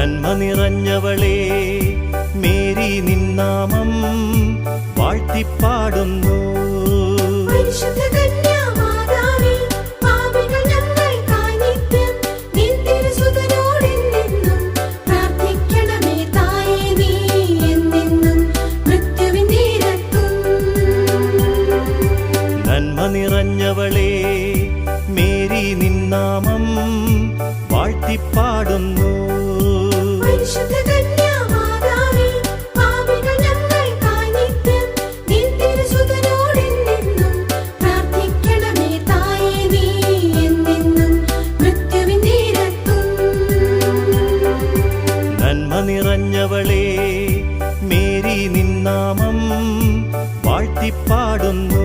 നന്മ നിറഞ്ഞവളേ മേരി നിന്നാമം വാഴ്ത്തിപ്പാടുന്നു. നന്മ നിറഞ്ഞവളേ മേരി നിന്നാമം വാഴ്ത്തിപ്പാടുന്നു. നന്മ നിറഞ്ഞവളേ മേരി നിന്നാമം വാഴ്ത്തിപ്പാടുന്നു.